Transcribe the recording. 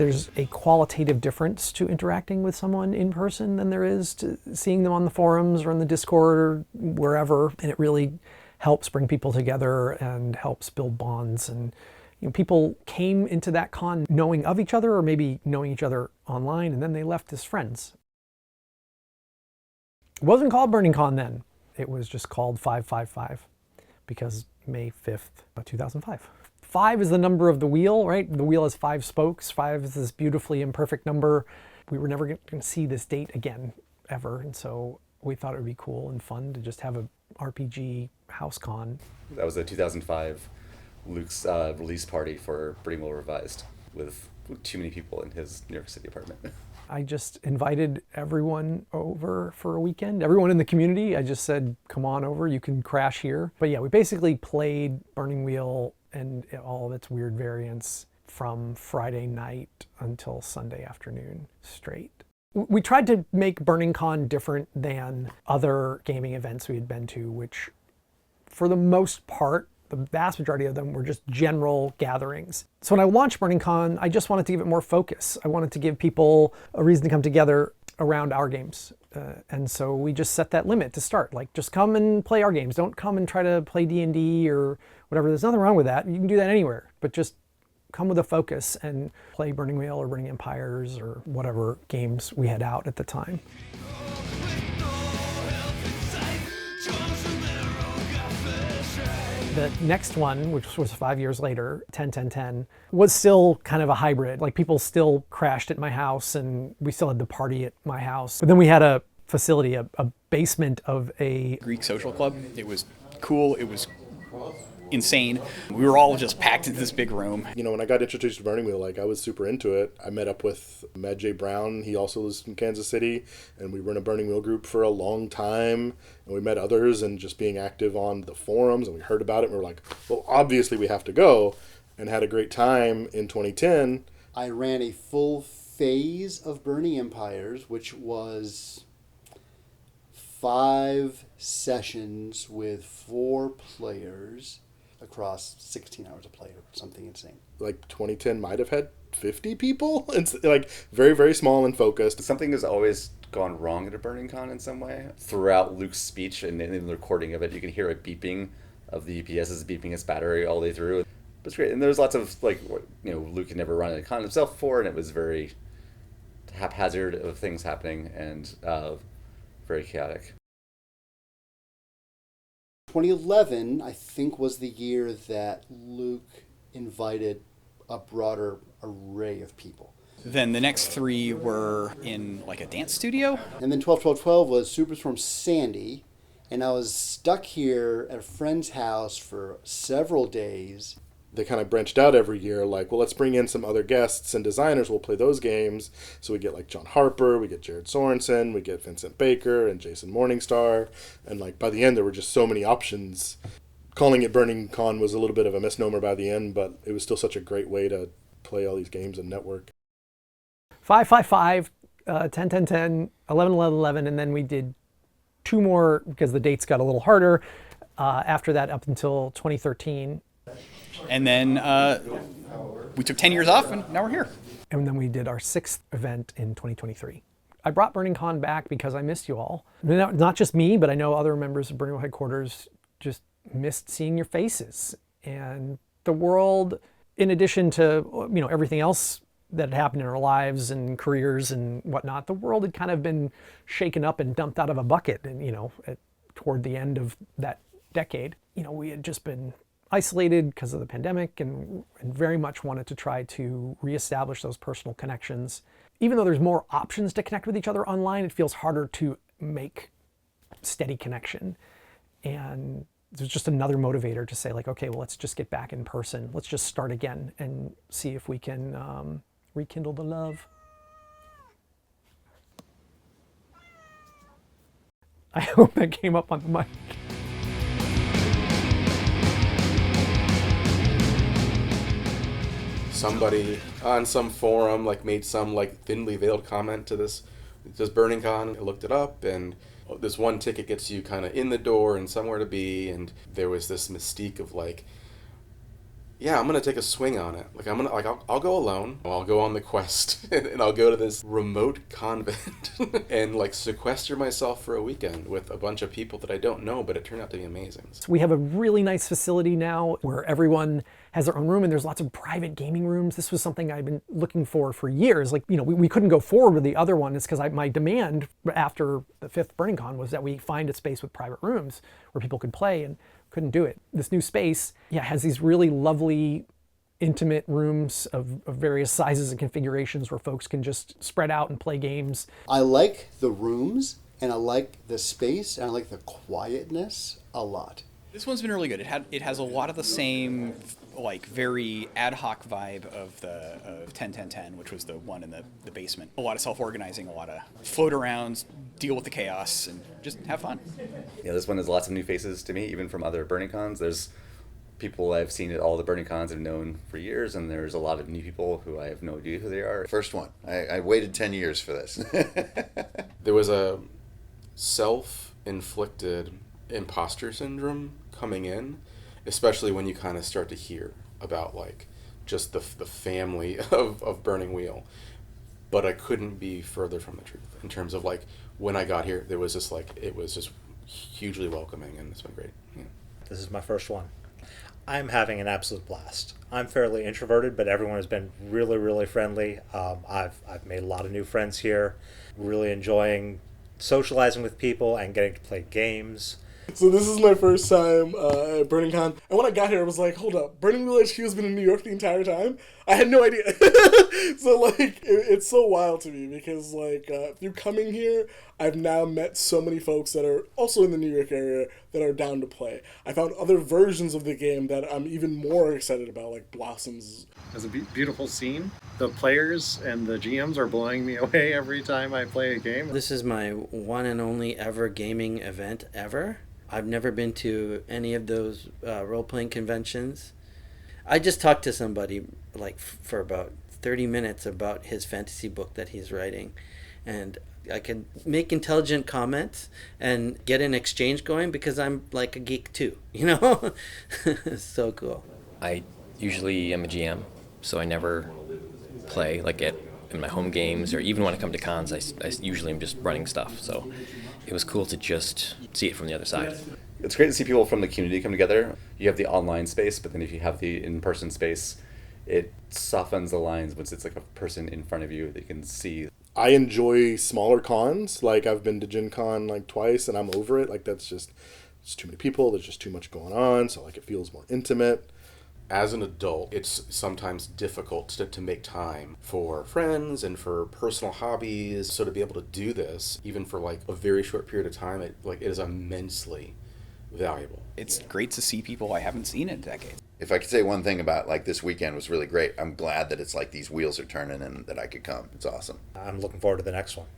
there's a qualitative difference to interacting with someone in person than there is to seeing them on the forums or in the Discord or wherever. And it really helps bring people together and helps build bonds. And people came into that con knowing of each other or maybe knowing each other online, and then they left as friends. It wasn't called Burning Con then. It was just called 555 because May 5th, 2005. 5 is the number of the wheel, right? The wheel has 5 spokes. 5 is this beautifully imperfect number. We were never going to see this date again, ever. And so we thought it would be cool and fun to just have a RPG house con. That was the 2005 Luke's release party for Burning Wheel Revised with too many people in his New York City apartment. I just invited everyone over for a weekend. Everyone in the community, I just said, come on over, you can crash here. But yeah, we basically played Burning Wheel and all of its weird variants from Friday night until Sunday afternoon straight. We tried to make Burning Con different than other gaming events we had been to, which for the most part, the vast majority of them were just general gatherings. So when I launched Burning Con, I just wanted to give it more focus. I wanted to give people a reason to come together around our games. And so we just set that limit to start. Like, just come and play our games. Don't come and try to play D&D or whatever. There's nothing wrong with that. You can do that anywhere. But just come with a focus and play Burning Wheel or Burning Empires or whatever games we had out at the time. The next one, which was 5 years later, 10-10-10, was still kind of a hybrid. Like, people still crashed at my house and we still had the party at my house. But then we had a facility, a basement of a Greek social club. It was cool. It was insane. We were all just packed into this big room. When I got introduced to Burning Wheel, I was super into it. I met up with Matt J. Brown. He also lives in Kansas City, and we were in a Burning Wheel group for a long time. And we met others, and just being active on the forums, and we heard about it, and we were like, well, obviously we have to go, and had a great time in 2010. I ran a full phase of Burning Empires, which was 5 sessions with 4 players across 16 hours of play or something insane. Like 2010 might have had 50 people. It's like very, very small and focused. Something has always gone wrong at a Burning Con in some way. Throughout Luke's speech and in the recording of it, you can hear a beeping of the UPS is beeping its battery all the way through. But it's great. And there's lots of, Luke had never run a con himself before, and it was very haphazard of things happening and very chaotic. 2011, I think, was the year that Luke invited a broader array of people. Then the next 3 were in like a dance studio. And then 12-12-12 was Superstorm Sandy, and I was stuck here at a friend's house for several days. They kind of branched out every year, like, well, let's bring in some other guests and designers. We'll play those games. So we get like John Harper, we get Jared Sorensen, we get Vincent Baker and Jason Morningstar. And like by the end, there were just so many options. Calling it Burning Con was a little bit of a misnomer by the end, but it was still such a great way to play all these games and network. 5-5-5, 10-10-10, 11-11-11, and then we did 2 more because the dates got a little harder after that up until 2013. And then we took 10 years off, and now we're here. And then we did our 6th event in 2023. I brought Burning Con back because I missed you all. Not just me, but I know other members of Burning Wheel headquarters just missed seeing your faces. And the world, in addition to everything else that had happened in our lives and careers and whatnot, the world had kind of been shaken up and dumped out of a bucket. And toward the end of that decade, we had just been isolated because of the pandemic and very much wanted to try to reestablish those personal connections. Even though there's more options to connect with each other online, it feels harder to make steady connection. And there's just another motivator to say, like, okay, well, let's just get back in person. Let's just start again and see if we can rekindle the love. I hope that came up on the mic. Somebody on some forum made some thinly veiled comment to this Burning Con. I looked it up, and this one ticket gets you kind of in the door and somewhere to be, and there was this mystique of yeah, I'm gonna take a swing on it. Like I'm gonna like I'll go alone. I'll go on the quest and I'll go to this remote convent and like sequester myself for a weekend with a bunch of people that I don't know, but it turned out to be amazing. So we have a really nice facility now where everyone has their own room and there's lots of private gaming rooms. This was something I've been looking for years. Like, you know, we couldn't go forward with the other one. It's because my demand after the 5th Burning Con was that we find a space with private rooms where people could play, and couldn't do it. This new space, has these really lovely intimate rooms of various sizes and configurations where folks can just spread out and play games. I like the rooms, and I like the space, and I like the quietness a lot. This one's been really good. It has a lot of the same like very ad hoc vibe of the 10-10-10, which was the one in the basement. A lot of self-organizing, a lot of float arounds, deal with the chaos, and just have fun. Yeah, this one has lots of new faces to me, even from other Burning Cons. There's people I've seen at all the Burning Cons I've known for years, and there's a lot of new people who I have no idea who they are. First one. I waited 10 years for this. There was a self-inflicted imposter syndrome coming in, especially when you kind of start to hear about like just the family of Burning Wheel. But I couldn't be further from the truth in terms of like when I got here, there was just like it was just hugely welcoming, and it's been great. Yeah. This is my first one. I'm having an absolute blast. I'm fairly introverted, but everyone has been really, really friendly. I've made a lot of new friends here. Really enjoying socializing with people and getting to play games. So this is my first time at Burning Con, and when I got here, I was like, hold up, Burning Wheel HQ has been in New York the entire time? I had no idea. So, like, it's so wild to me, because, like, through coming here, I've now met so many folks that are also in the New York area that are down to play. I found other versions of the game that I'm even more excited about, like Blossoms. It's a beautiful scene. The players and the GMs are blowing me away every time I play a game. This is my one and only ever gaming event ever. I've never been to any of those role-playing conventions. I just talked to somebody like for about 30 minutes about his fantasy book that he's writing, and I can make intelligent comments and get an exchange going because I'm like a geek too, you know? It's so cool. I usually am a GM, so I never play like in my home games, or even when I come to cons, I usually am just running stuff. So it was cool to just see it from the other side. It's great to see people from the community come together. You have the online space, but then if you have the in-person space, it softens the lines once it's like a person in front of you that you can see. I enjoy smaller cons. Like, I've been to Gen Con like twice, and I'm over it. Like, that's just, it's too many people. There's just too much going on. So, like, it feels more intimate. As an adult, it's sometimes difficult to make time for friends and for personal hobbies. So to be able to do this, even for like a very short period of time, it is immensely valuable. It's great to see people I haven't seen in decades. If I could say one thing about like this weekend was really great, I'm glad that it's like these wheels are turning and that I could come. It's awesome. I'm looking forward to the next one.